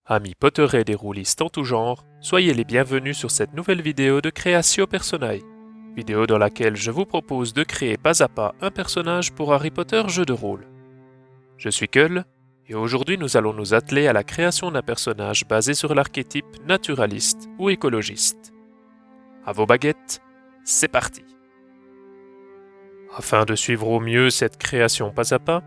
Amis potterés des roulistes en tout genre, soyez les bienvenus sur cette nouvelle vidéo de Creatio Personae, vidéo dans laquelle je vous propose de créer pas à pas un personnage pour Harry Potter jeu de rôle. Je suis Keul, et aujourd'hui nous allons nous atteler à la création d'un personnage basé sur l'archétype naturaliste ou écologiste. À vos baguettes, c'est parti! Afin de suivre au mieux cette création pas à pas,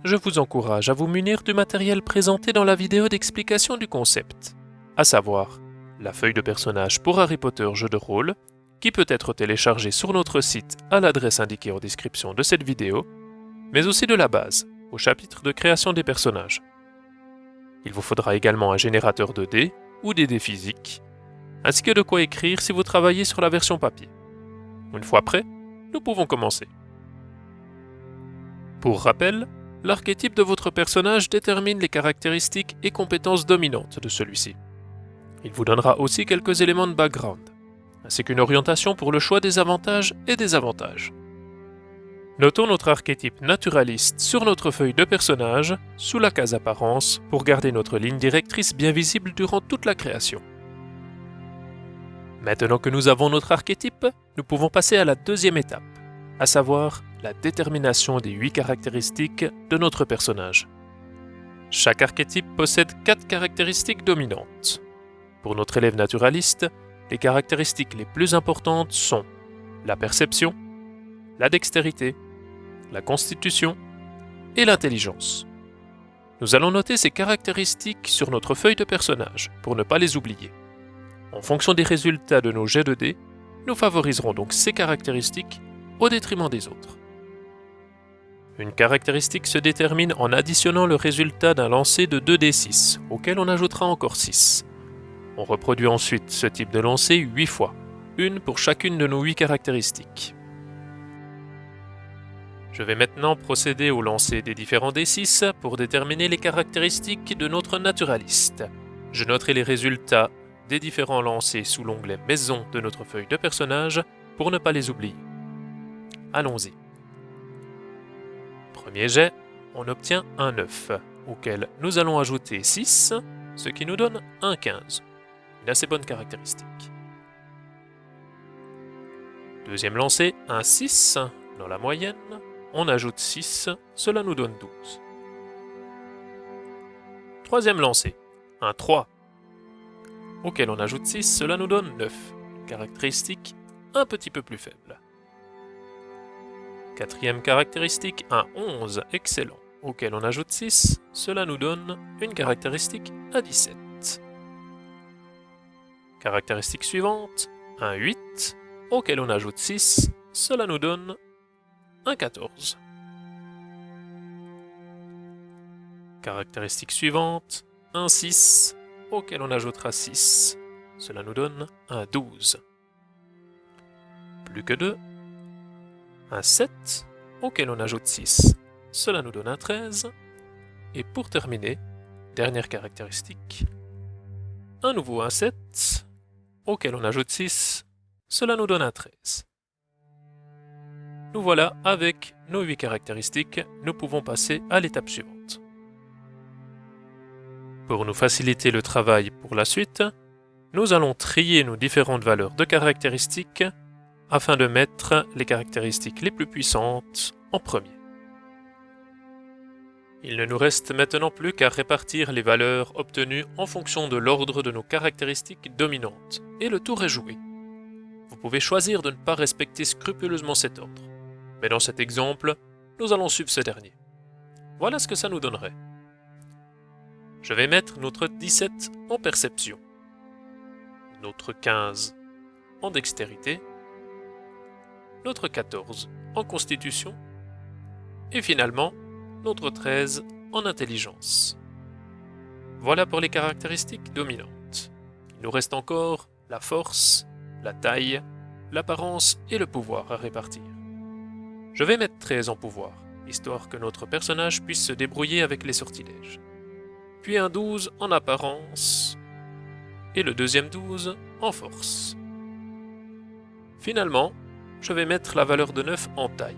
je vous encourage à vous munir du matériel présenté dans la vidéo d'explication du concept, à savoir la feuille de personnage pour Harry Potter jeu de rôle, qui peut être téléchargée sur notre site à l'adresse indiquée en description de cette vidéo, mais aussi de la base, au chapitre de création des personnages. Il vous faudra également un générateur de dés ou des dés physiques, ainsi que de quoi écrire si vous travaillez sur la version papier. Une fois prêt, nous pouvons commencer. Pour rappel, l'archétype de votre personnage détermine les caractéristiques et compétences dominantes de celui-ci. Il vous donnera aussi quelques éléments de background, ainsi qu'une orientation pour le choix des avantages et désavantages. Notons notre archétype naturaliste sur notre feuille de personnage, sous la case apparence, pour garder notre ligne directrice bien visible durant toute la création. Maintenant que nous avons notre archétype, nous pouvons passer à la deuxième étape, à savoir la détermination des 8 caractéristiques de notre personnage. Chaque archétype possède 4 caractéristiques dominantes. Pour notre élève naturaliste, les caractéristiques les plus importantes sont la perception, la dextérité, la constitution et l'intelligence. Nous allons noter ces caractéristiques sur notre feuille de personnage pour ne pas les oublier. En fonction des résultats de nos jets de dés, nous favoriserons donc ces caractéristiques au détriment des autres. Une caractéristique se détermine en additionnant le résultat d'un lancer de 2d6, auquel on ajoutera encore 6. On reproduit ensuite ce type de lancer 8 fois, une pour chacune de nos 8 caractéristiques. Je vais maintenant procéder au lancer des différents d6 pour déterminer les caractéristiques de notre naturaliste. Je noterai les résultats des différents lancers sous l'onglet Maison de notre feuille de personnage pour ne pas les oublier. Allons-y. Premier jet, on obtient un 9, auquel nous allons ajouter 6, ce qui nous donne un 15. Une assez bonne caractéristique. Deuxième lancé, un 6, dans la moyenne, on ajoute 6, cela nous donne 12. Troisième lancé, un 3, auquel on ajoute 6, cela nous donne 9, une caractéristique un petit peu plus faible. Quatrième caractéristique, un 11, excellent, auquel on ajoute 6, cela nous donne une caractéristique à 17. Caractéristique suivante, un 8, auquel on ajoute 6, cela nous donne un 14. Caractéristique suivante, un 6, auquel on ajoutera 6, cela nous donne un 12. Plus que 2. Un 7, auquel on ajoute 6, cela nous donne un 13. Et pour terminer, dernière caractéristique, un nouveau un 7, auquel on ajoute 6, cela nous donne un 13. Nous voilà avec nos 8 caractéristiques, nous pouvons passer à l'étape suivante. Pour nous faciliter le travail pour la suite, nous allons trier nos différentes valeurs de caractéristiques afin de mettre les caractéristiques les plus puissantes en premier. Il ne nous reste maintenant plus qu'à répartir les valeurs obtenues en fonction de l'ordre de nos caractéristiques dominantes, et le tour est joué. Vous pouvez choisir de ne pas respecter scrupuleusement cet ordre, mais dans cet exemple, nous allons suivre ce dernier. Voilà ce que ça nous donnerait. Je vais mettre notre 17 en perception, notre 15 en dextérité, notre 14 en constitution, et finalement, notre 13 en intelligence. Voilà pour les caractéristiques dominantes. Il nous reste encore la force, la taille, l'apparence et le pouvoir à répartir. Je vais mettre 13 en pouvoir, histoire que notre personnage puisse se débrouiller avec les sortilèges. Puis un 12 en apparence, et le deuxième 12 en force. Finalement, je vais mettre la valeur de 9 en taille.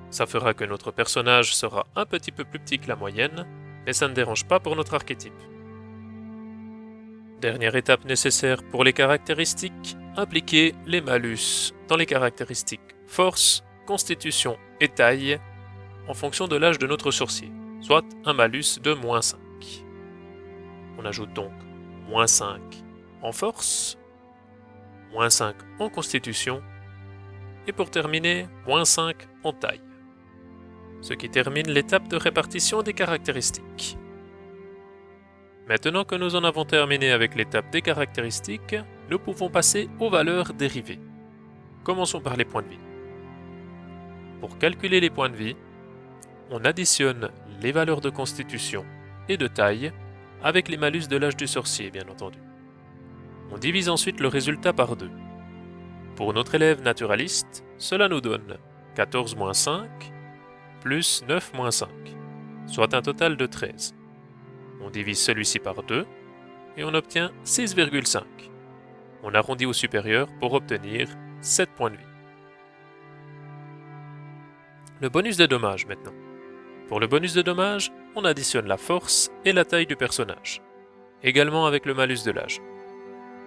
Ça fera que notre personnage sera un petit peu plus petit que la moyenne, mais ça ne dérange pas pour notre archétype. Dernière étape nécessaire pour les caractéristiques, appliquer les malus dans les caractéristiques force, constitution et taille en fonction de l'âge de notre sorcier, soit un malus de -5. On ajoute donc -5 en force, -5 en constitution et pour terminer, -5 en taille. Ce qui termine l'étape de répartition des caractéristiques. Maintenant que nous en avons terminé avec l'étape des caractéristiques, nous pouvons passer aux valeurs dérivées. Commençons par les points de vie. Pour calculer les points de vie, on additionne les valeurs de constitution et de taille avec les malus de l'âge du sorcier, bien entendu. On divise ensuite le résultat par 2. Pour notre élève naturaliste, cela nous donne 14-5 plus 9-5, soit un total de 13. On divise celui-ci par 2 et on obtient 6,5. On arrondit au supérieur pour obtenir 7 points de vie. Le bonus de dommage maintenant. Pour le bonus de dommage, on additionne la force et la taille du personnage, également avec le malus de l'âge.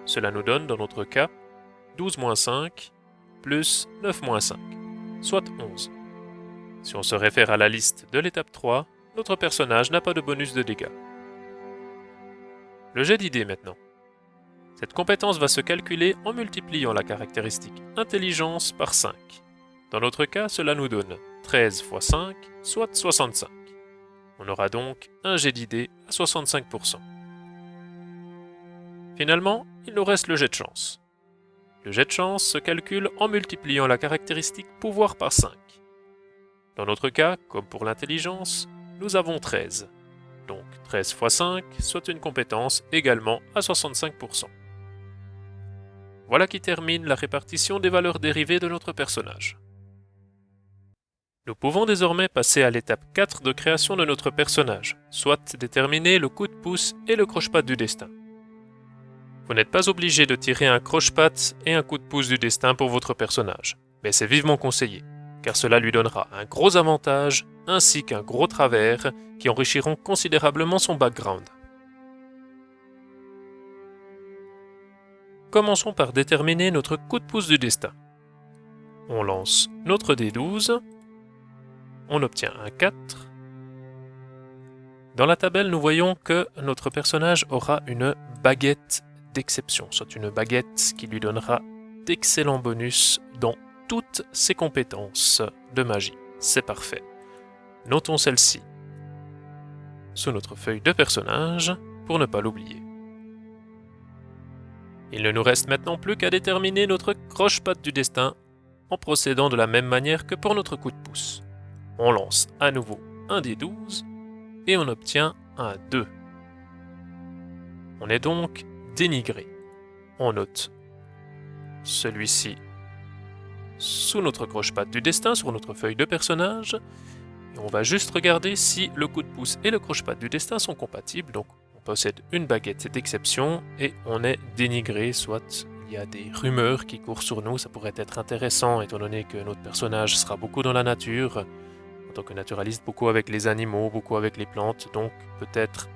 Cela nous donne, dans notre cas, 12-5 plus 9-5, soit 11. Si on se réfère à la liste de l'étape 3, notre personnage n'a pas de bonus de dégâts. Le jet d'idées maintenant. Cette compétence va se calculer en multipliant la caractéristique intelligence par 5. Dans notre cas, cela nous donne 13 x 5, soit 65. On aura donc un jet d'idées à 65%. Finalement, il nous reste le jet de chance. Le jet de chance se calcule en multipliant la caractéristique pouvoir par 5. Dans notre cas, comme pour l'intelligence, nous avons 13. Donc 13 x 5, soit une compétence également à 65%. Voilà qui termine la répartition des valeurs dérivées de notre personnage. Nous pouvons désormais passer à l'étape 4 de création de notre personnage, soit déterminer le coup de pouce et le croche-patte du destin. Vous n'êtes pas obligé de tirer un croche-patte et un coup de pouce du destin pour votre personnage, mais c'est vivement conseillé, car cela lui donnera un gros avantage ainsi qu'un gros travers qui enrichiront considérablement son background. Commençons par déterminer notre coup de pouce du destin. On lance notre D12, on obtient un 4. Dans la tabelle, nous voyons que notre personnage aura une baguette d'exception, soit une baguette qui lui donnera d'excellents bonus dans toutes ses compétences de magie. C'est parfait. Notons celle-ci sous notre feuille de personnage pour ne pas l'oublier. Il ne nous reste maintenant plus qu'à déterminer notre croche-patte du destin en procédant de la même manière que pour notre coup de pouce. On lance à nouveau un des 12 et on obtient un 2. On est donc dénigré. On note celui-ci sous notre croche-patte du destin, sur notre feuille de personnage. Et on va juste regarder si le coup de pouce et le croche-patte du destin sont compatibles. Donc on possède une baguette d'exception et on est dénigré, soit il y a des rumeurs qui courent sur nous. Ça pourrait être intéressant étant donné que notre personnage sera beaucoup dans la nature. En tant que naturaliste, beaucoup avec les animaux, beaucoup avec les plantes, donc peut-être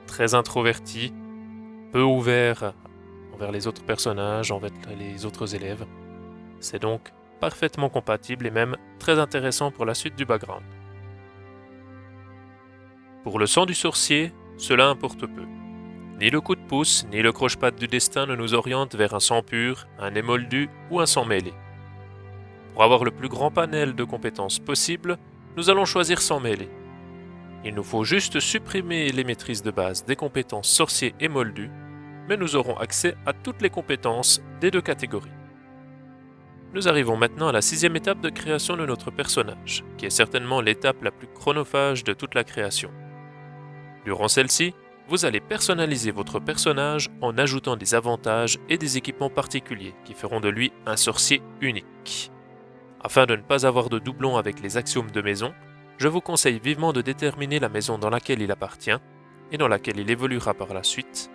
très introverti, peu ouvert envers les autres personnages, envers les autres élèves. C'est donc parfaitement compatible et même très intéressant pour la suite du background. Pour le sang du sorcier, cela importe peu. Ni le coup de pouce, ni le croche-patte du destin ne nous orientent vers un sang pur, un émoldu ou un sang mêlé. Pour avoir le plus grand panel de compétences possible, nous allons choisir sang mêlé. Il nous faut juste supprimer les maîtrises de base des compétences sorcier et moldu, mais nous aurons accès à toutes les compétences des deux catégories. Nous arrivons maintenant à la 6e étape de création de notre personnage, qui est certainement l'étape la plus chronophage de toute la création. Durant celle-ci, vous allez personnaliser votre personnage en ajoutant des avantages et des équipements particuliers qui feront de lui un sorcier unique. Afin de ne pas avoir de doublons avec les axiomes de maison, je vous conseille vivement de déterminer la maison dans laquelle il appartient et dans laquelle il évoluera par la suite,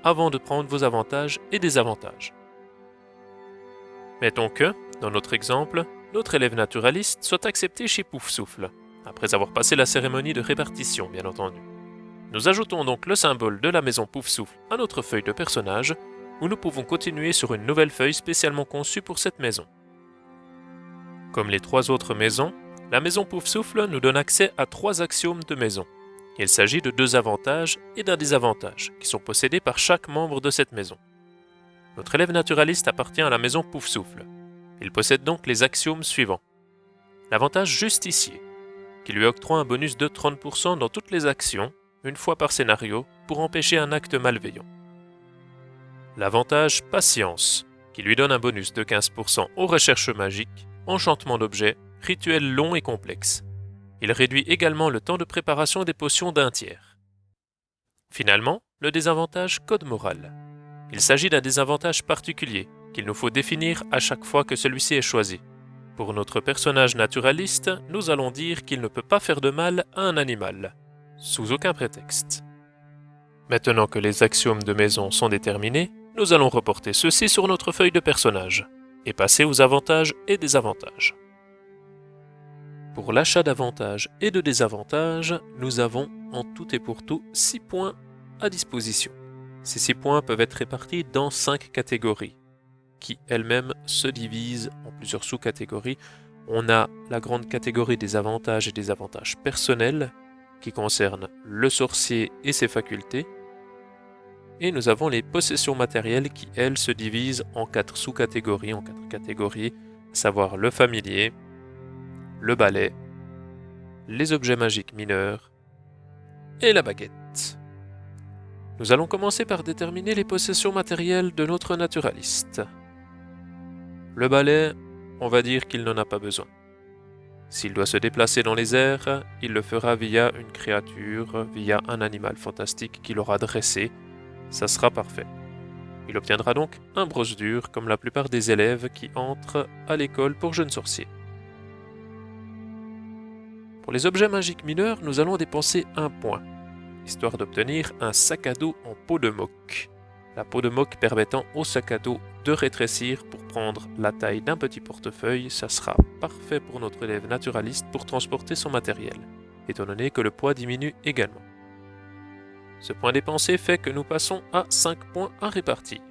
avant de prendre vos avantages et désavantages. Mettons que, dans notre exemple, notre élève naturaliste soit accepté chez Poufsouffle, après avoir passé la cérémonie de répartition, bien entendu. Nous ajoutons donc le symbole de la maison Pouf-Souffle à notre feuille de personnage, où nous pouvons continuer sur une nouvelle feuille spécialement conçue pour cette maison. Comme les 3 autres maisons, la maison Pouf-Souffle nous donne accès à 3 axiomes de maison. Il s'agit de 2 avantages et d'un désavantage, qui sont possédés par chaque membre de cette maison. Notre élève naturaliste appartient à la maison Pouf-Souffle. Il possède donc les axiomes suivants. L'avantage justicier, qui lui octroie un bonus de 30% dans toutes les actions, une fois par scénario, pour empêcher un acte malveillant. L'avantage patience, qui lui donne un bonus de 15% aux recherches magiques, enchantements d'objets, rituels longs et complexes. Il réduit également le temps de préparation des potions d'un tiers. Finalement, le désavantage code moral. Il s'agit d'un désavantage particulier qu'il nous faut définir à chaque fois que celui-ci est choisi. Pour notre personnage naturaliste, nous allons dire qu'il ne peut pas faire de mal à un animal, sous aucun prétexte. Maintenant que les axiomes de maison sont déterminés, nous allons reporter ceux-ci sur notre feuille de personnage et passer aux avantages et désavantages. Pour l'achat d'avantages et de désavantages, nous avons en tout et pour tout 6 points à disposition. Ces 6 points peuvent être répartis dans 5 catégories, qui elles-mêmes se divisent en plusieurs sous-catégories. On a la grande catégorie des avantages et des avantages personnels, qui concernent le sorcier et ses facultés. Et nous avons les possessions matérielles qui, elles, se divisent en 4 sous-catégories, à savoir le familier, le balai, les objets magiques mineurs et la baguette. Nous allons commencer par déterminer les possessions matérielles de notre naturaliste. Le balai, on va dire qu'il n'en a pas besoin. S'il doit se déplacer dans les airs, il le fera via une créature, via un animal fantastique qu'il aura dressé. Ça sera parfait. Il obtiendra donc un brosse dur comme la plupart des élèves qui entrent à l'école pour jeunes sorciers. Pour les objets magiques mineurs, nous allons dépenser 1 point, histoire d'obtenir un sac à dos en peau de moque. La peau de moque permettant au sac à dos de rétrécir pour prendre la taille d'un petit portefeuille, ça sera parfait pour notre élève naturaliste pour transporter son matériel, étant donné que le poids diminue également. Ce point dépensé fait que nous passons à 5 points à répartir.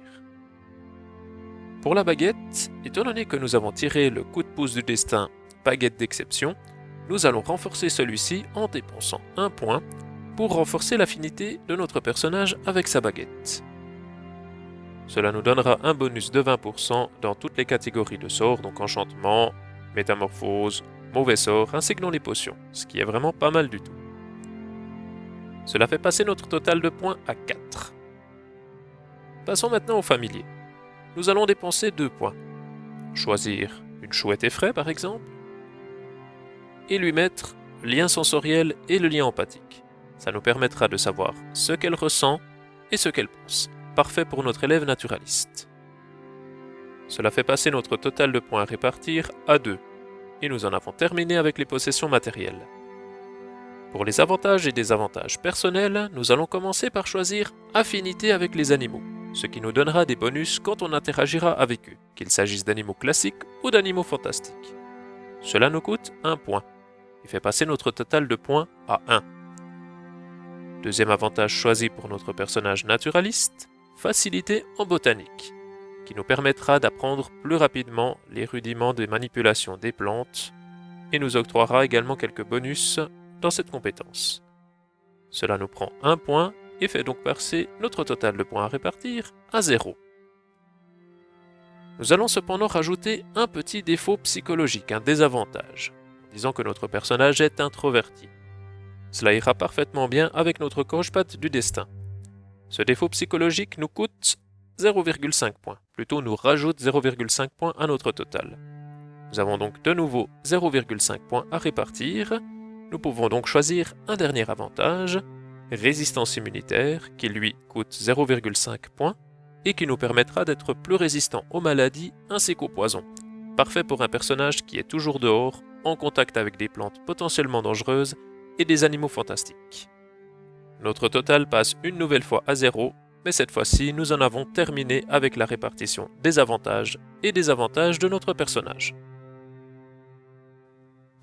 Pour la baguette, étant donné que nous avons tiré le coup de pouce du destin baguette d'exception, nous allons renforcer celui-ci en dépensant 1 point pour renforcer l'affinité de notre personnage avec sa baguette. Cela nous donnera un bonus de 20% dans toutes les catégories de sorts, donc enchantement, métamorphose, mauvais sort, ainsi que dans les potions, ce qui est vraiment pas mal du tout. Cela fait passer notre total de points à 4. Passons maintenant au familier. Nous allons dépenser 2 points. Choisir une chouette effraie par exemple, et lui mettre lien sensoriel et le lien empathique. Ça nous permettra de savoir ce qu'elle ressent et ce qu'elle pense. Parfait pour notre élève naturaliste. Cela fait passer notre total de points à répartir à 2, et nous en avons terminé avec les possessions matérielles. Pour les avantages et désavantages personnels, nous allons commencer par choisir affinité avec les animaux, ce qui nous donnera des bonus quand on interagira avec eux, qu'il s'agisse d'animaux classiques ou d'animaux fantastiques. Cela nous coûte 1 point, et fait passer notre total de points à 1. Deuxième avantage choisi pour notre personnage naturaliste, facilité en botanique, qui nous permettra d'apprendre plus rapidement les rudiments des manipulations des plantes et nous octroiera également quelques bonus dans cette compétence. Cela nous prend 1 point et fait donc passer notre total de points à répartir à 0. Nous allons cependant rajouter un petit défaut psychologique, un désavantage, en disant que notre personnage est introverti. Cela ira parfaitement bien avec notre croche-patte du destin. Ce défaut psychologique nous coûte 0,5 points, plutôt nous rajoute 0,5 points à notre total. Nous avons donc de nouveau 0,5 points à répartir. Nous pouvons donc choisir un dernier avantage, résistance immunitaire, qui lui coûte 0,5 points et qui nous permettra d'être plus résistant aux maladies ainsi qu'aux poisons. Parfait pour un personnage qui est toujours dehors, en contact avec des plantes potentiellement dangereuses et des animaux fantastiques. Notre total passe une nouvelle fois à 0, mais cette fois-ci nous en avons terminé avec la répartition des avantages et désavantages de notre personnage.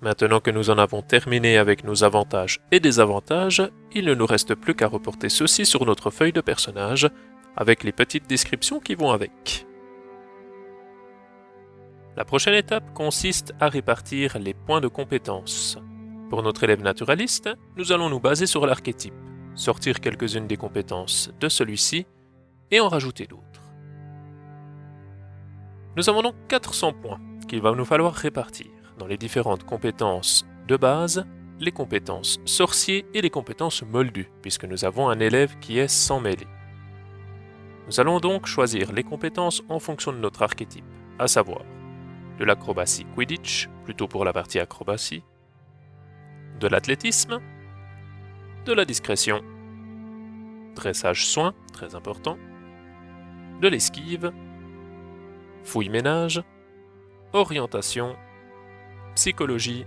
Maintenant que nous en avons terminé avec nos avantages et désavantages, il ne nous reste plus qu'à reporter ceci sur notre feuille de personnage, avec les petites descriptions qui vont avec. La prochaine étape consiste à répartir les points de compétence. Pour notre élève naturaliste, nous allons nous baser sur l'archétype, sortir quelques-unes des compétences de celui-ci et en rajouter d'autres. Nous avons donc 400 points qu'il va nous falloir répartir dans les différentes compétences de base, les compétences sorcier et les compétences moldues, puisque nous avons un élève qui est sans mêlée. Nous allons donc choisir les compétences en fonction de notre archétype, à savoir de l'acrobatie Quidditch, plutôt pour la partie acrobatie, de l'athlétisme, de la discrétion, dressage soin, très important, de l'esquive, fouille-ménage, orientation, psychologie,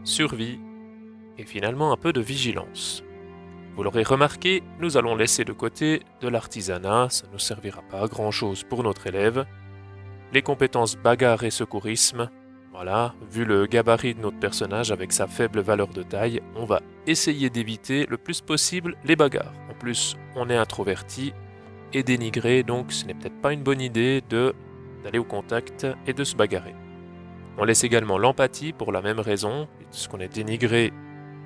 survie et finalement un peu de vigilance. Vous l'aurez remarqué, nous allons laisser de côté de l'artisanat, ça ne nous servira pas à grand chose pour notre élève. Les compétences bagarre et secourisme, voilà, vu le gabarit de notre personnage avec sa faible valeur de taille, on va essayer d'éviter le plus possible les bagarres. En plus, on est introverti et dénigré, donc ce n'est peut-être pas une bonne idée d'aller au contact et de se bagarrer. On laisse également l'empathie pour la même raison, puisqu'on est dénigré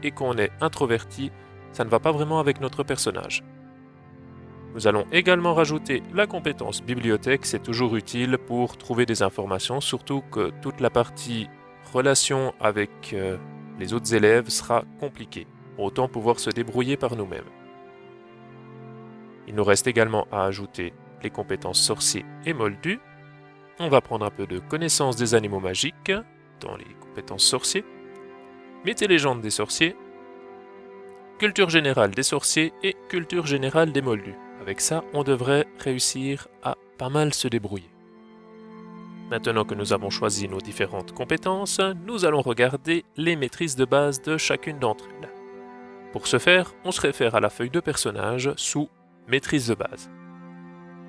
et qu'on est introverti, ça ne va pas vraiment avec notre personnage. Nous allons également rajouter la compétence bibliothèque, c'est toujours utile pour trouver des informations, surtout que toute la partie relation avec les autres élèves sera compliquée. Autant pouvoir se débrouiller par nous-mêmes. Il nous reste également à ajouter les compétences sorcier et moldu. On va prendre un peu de connaissance des animaux magiques dans les compétences sorciers, mythes et légendes des sorciers, culture générale des sorciers et culture générale des moldus. Avec ça, on devrait réussir à pas mal se débrouiller. Maintenant que nous avons choisi nos différentes compétences, nous allons regarder les maîtrises de base de chacune d'entre elles. Pour ce faire, on se réfère à la feuille de personnage sous maîtrise de base.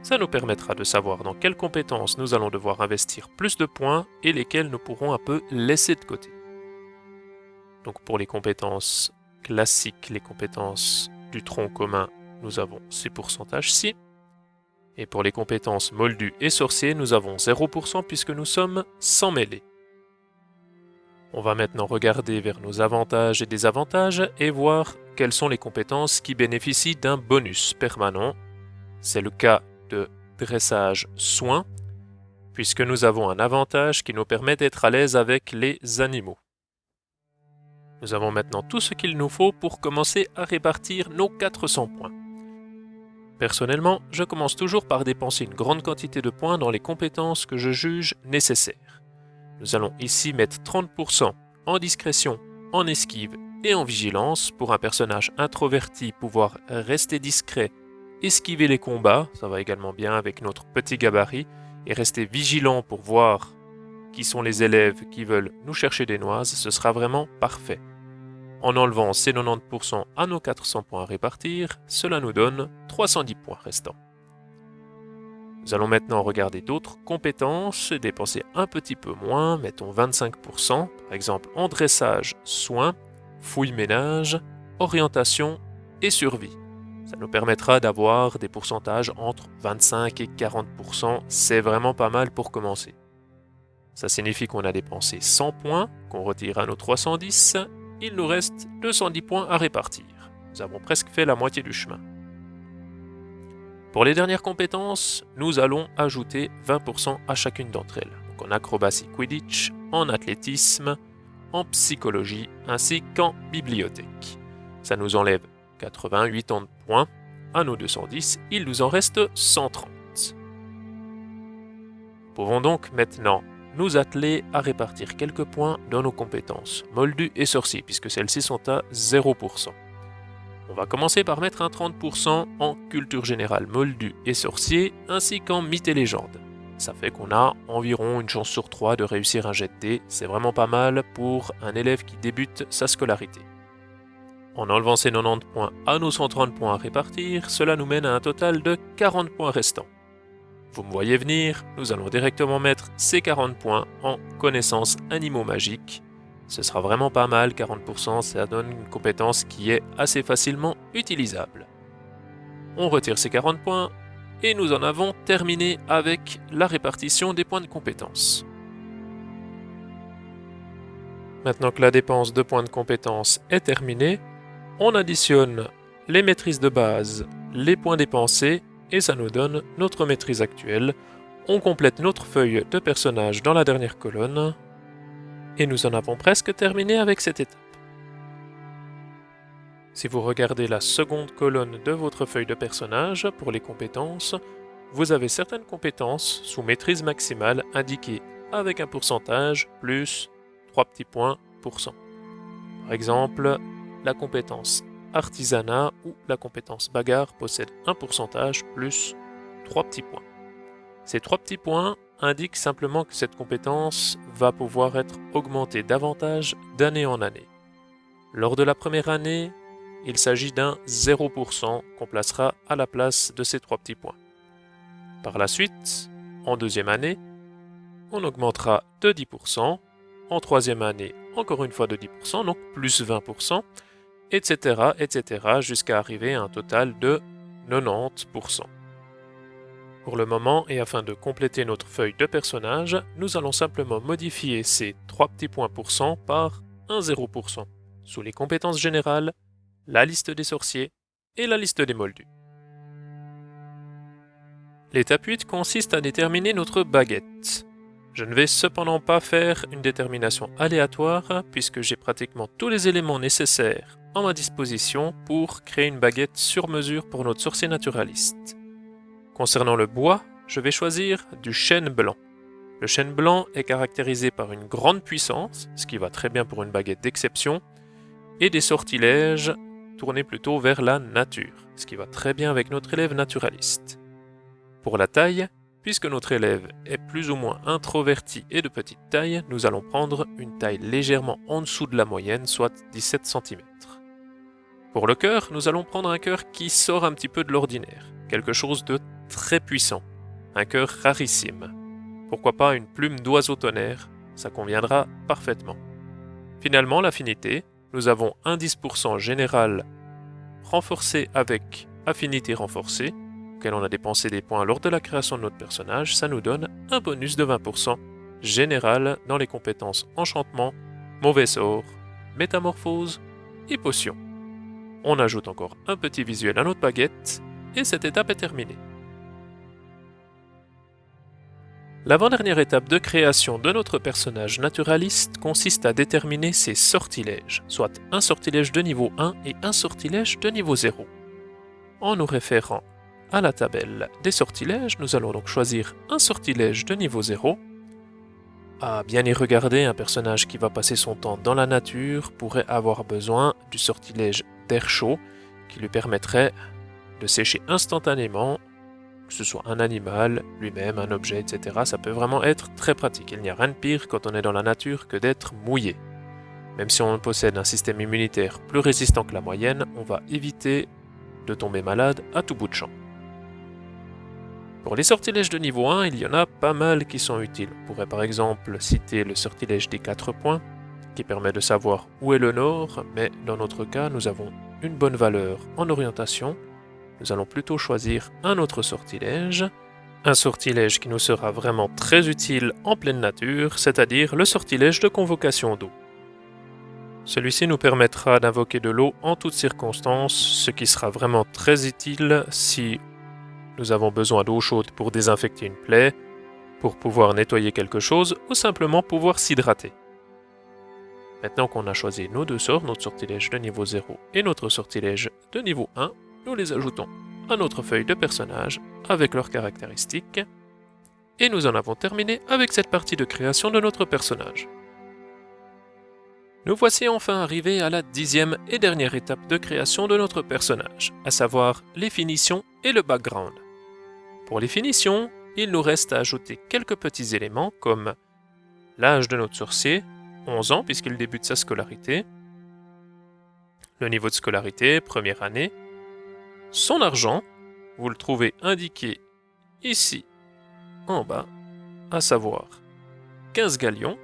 Ça nous permettra de savoir dans quelles compétences nous allons devoir investir plus de points et lesquelles nous pourrons un peu laisser de côté. Donc pour les compétences classiques, les compétences du tronc commun, nous avons ces pourcentages-ci. Et pour les compétences moldus et sorciers, nous avons 0% puisque nous sommes sans mêlée. On va maintenant regarder vers nos avantages et désavantages et voir quelles sont les compétences qui bénéficient d'un bonus permanent. C'est le cas de dressage soin, puisque nous avons un avantage qui nous permet d'être à l'aise avec les animaux. Nous avons maintenant tout ce qu'il nous faut pour commencer à répartir nos 400 points. Personnellement, je commence toujours par dépenser une grande quantité de points dans les compétences que je juge nécessaires. Nous allons ici mettre 30% en discrétion, en esquive et en vigilance pour un personnage introverti pouvoir rester discret, esquiver les combats, ça va également bien avec notre petit gabarit, et rester vigilant pour voir qui sont les élèves qui veulent nous chercher des noises, ce sera vraiment parfait. En enlevant ces 90% à nos 400 points à répartir, cela nous donne 310 points restants. Nous allons maintenant regarder d'autres compétences, dépenser un petit peu moins, mettons 25%, par exemple en dressage, soin, fouille-ménage, orientation et survie. Ça nous permettra d'avoir des pourcentages entre 25 et 40%, c'est vraiment pas mal pour commencer. Ça signifie qu'on a dépensé 100 points, qu'on retire à nos 310, il nous reste 210 points à répartir. Nous avons presque fait la moitié du chemin. Pour les dernières compétences, nous allons ajouter 20% à chacune d'entre elles. Donc en acrobatie Quidditch, en athlétisme, en psychologie ainsi qu'en bibliothèque. Ça nous enlève 88 points à nos 210, il nous en reste 130. Nous pouvons donc maintenant nous atteler à répartir quelques points dans nos compétences moldus et sorciers, puisque celles-ci sont à 0%. On va commencer par mettre un 30% en culture générale moldu et sorcier, ainsi qu'en mythes et légendes. Ça fait qu'on a environ une chance sur 3 de réussir un jet de dés, c'est vraiment pas mal pour un élève qui débute sa scolarité. En enlevant ces 90 points à nos 130 points à répartir, cela nous mène à un total de 40 points restants. Vous me voyez venir, nous allons directement mettre ces 40 points en connaissances animaux magiques, Ce sera vraiment pas mal, 40%, ça donne une compétence qui est assez facilement utilisable. On retire ces 40 points et nous en avons terminé avec la répartition des points de compétence. Maintenant que la dépense de points de compétence est terminée, on additionne les maîtrises de base, les points dépensés et ça nous donne notre maîtrise actuelle. On complète notre feuille de personnage dans la dernière colonne et nous en avons presque terminé avec cette étape. Si vous regardez la seconde colonne de votre feuille de personnage pour les compétences, vous avez certaines compétences sous maîtrise maximale indiquées avec un pourcentage plus 3 petits points pour cent. Par exemple, la compétence artisanat ou la compétence bagarre possède un pourcentage plus 3 petits points. Ces 3 petits points indiquent simplement que cette compétence va pouvoir être augmentée davantage d'année en année. Lors de la première année, il s'agit d'un 0% qu'on placera à la place de ces 3 petits points. Par la suite, en deuxième année, on augmentera de 10%, en troisième année, encore une fois de 10%, donc plus 20%, etc., etc., jusqu'à arriver à un total de 90%. Pour le moment, et afin de compléter notre feuille de personnage, nous allons simplement modifier ces 3 petits points pour cent par un 0%, sous les compétences générales, la liste des sorciers et la liste des moldus. L'étape 8 consiste à déterminer notre baguette. Je ne vais cependant pas faire une détermination aléatoire puisque j'ai pratiquement tous les éléments nécessaires à ma disposition pour créer une baguette sur mesure pour notre sorcier naturaliste. Concernant le bois, je vais choisir du chêne blanc. Le chêne blanc est caractérisé par une grande puissance, ce qui va très bien pour une baguette d'exception, et des sortilèges tournés plutôt vers la nature, ce qui va très bien avec notre élève naturaliste. Pour la taille, puisque notre élève est plus ou moins introverti et de petite taille, nous allons prendre une taille légèrement en dessous de la moyenne, soit 17 cm. Pour le cœur, nous allons prendre un cœur qui sort un petit peu de l'ordinaire, quelque chose de très puissant, un cœur rarissime. Pourquoi pas une plume d'oiseau tonnerre, ça conviendra parfaitement. Finalement, l'affinité, nous avons un 10% général renforcé avec affinité renforcée, auquel on a dépensé des points lors de la création de notre personnage, ça nous donne un bonus de 20% général dans les compétences enchantement, mauvais sort, métamorphose et potion. On ajoute encore un petit visuel à notre baguette et cette étape est terminée. L'avant-dernière étape de création de notre personnage naturaliste consiste à déterminer ses sortilèges, soit un sortilège de niveau 1 et un sortilège de niveau 0. En nous référant à la tabelle des sortilèges, nous allons donc choisir un sortilège de niveau 0. À bien y regarder, un personnage qui va passer son temps dans la nature pourrait avoir besoin du sortilège d'air chaud qui lui permettrait de sécher instantanément, que ce soit un animal, lui-même, un objet, etc. Ça peut vraiment être très pratique. Il n'y a rien de pire quand on est dans la nature que d'être mouillé. Même si on possède un système immunitaire plus résistant que la moyenne, on va éviter de tomber malade à tout bout de champ. Pour les sortilèges de niveau 1, il y en a pas mal qui sont utiles. On pourrait par exemple citer le sortilège des 4 points, qui permet de savoir où est le nord, mais dans notre cas, nous avons une bonne valeur en orientation. Nous allons plutôt choisir un autre sortilège, un sortilège qui nous sera vraiment très utile en pleine nature, c'est-à-dire le sortilège de convocation d'eau. Celui-ci nous permettra d'invoquer de l'eau en toutes circonstances, ce qui sera vraiment très utile si nous avons besoin d'eau chaude pour désinfecter une plaie, pour pouvoir nettoyer quelque chose ou simplement pouvoir s'hydrater. Maintenant qu'on a choisi nos deux sorts, notre sortilège de niveau 0 et notre sortilège de niveau 1, nous les ajoutons à notre feuille de personnage avec leurs caractéristiques et nous en avons terminé avec cette partie de création de notre personnage. Nous voici enfin arrivés à la 10e et dernière étape de création de notre personnage, à savoir les finitions et le background. Pour les finitions, il nous reste à ajouter quelques petits éléments comme l'âge de notre sorcier, 11 ans puisqu'il débute sa scolarité, le niveau de scolarité, première année, son argent, vous le trouvez indiqué ici en bas, à savoir 15 galions,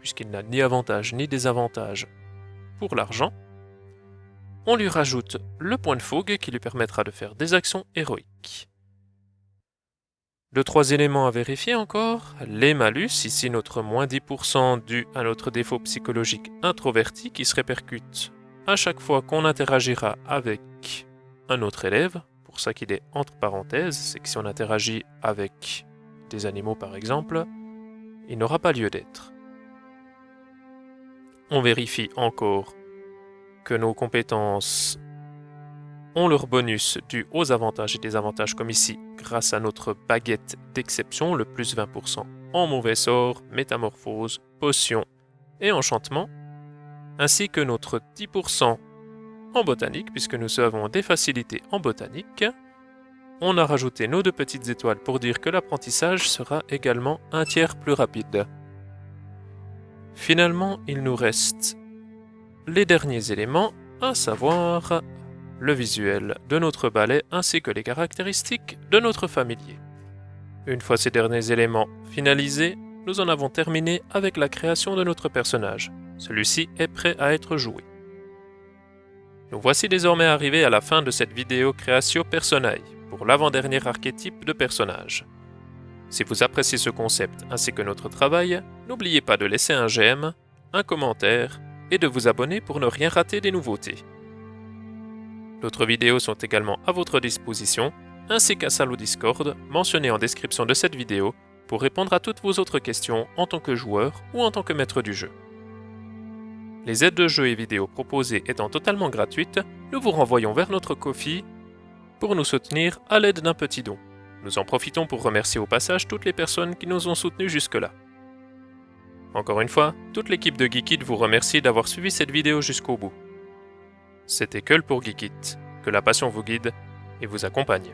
puisqu'il n'a ni avantage ni désavantage pour l'argent. On lui rajoute le point de fougue qui lui permettra de faire des actions héroïques. De 3 éléments à vérifier encore, les malus, ici notre moins 10% dû à notre défaut psychologique introverti qui se répercute à chaque fois qu'on interagira avec un autre élève. Pour ça qu'il est entre parenthèses, c'est que si on interagit avec des animaux par exemple, il n'aura pas lieu d'être. On vérifie encore que nos compétences ont leur bonus dû aux avantages et désavantages comme ici grâce à notre baguette d'exception, le plus 20% en mauvais sort, métamorphose, potion et enchantement, ainsi que notre 10% en botanique puisque nous avons des facilités en botanique. On a rajouté nos 2 petites étoiles pour dire que l'apprentissage sera également un tiers plus rapide. Finalement, il nous reste les derniers éléments, à savoir le visuel de notre balai ainsi que les caractéristiques de notre familier. Une fois ces derniers éléments finalisés, nous en avons terminé avec la création de notre personnage. Celui-ci est prêt à être joué. Nous voici désormais arrivés à la fin de cette vidéo Creatio Personae pour l'avant-dernier archétype de personnage. Si vous appréciez ce concept ainsi que notre travail, n'oubliez pas de laisser un j'aime, un commentaire et de vous abonner pour ne rien rater des nouveautés. D'autres vidéos sont également à votre disposition, ainsi qu'un salle au Discord mentionné en description de cette vidéo pour répondre à toutes vos autres questions en tant que joueur ou en tant que maître du jeu. Les aides de jeu et vidéos proposées étant totalement gratuites, nous vous renvoyons vers notre Ko-fi pour nous soutenir à l'aide d'un petit don. Nous en profitons pour remercier au passage toutes les personnes qui nous ont soutenus jusque-là. Encore une fois, toute l'équipe de Geekit vous remercie d'avoir suivi cette vidéo jusqu'au bout. C'était Keul pour Geekit, que la passion vous guide et vous accompagne.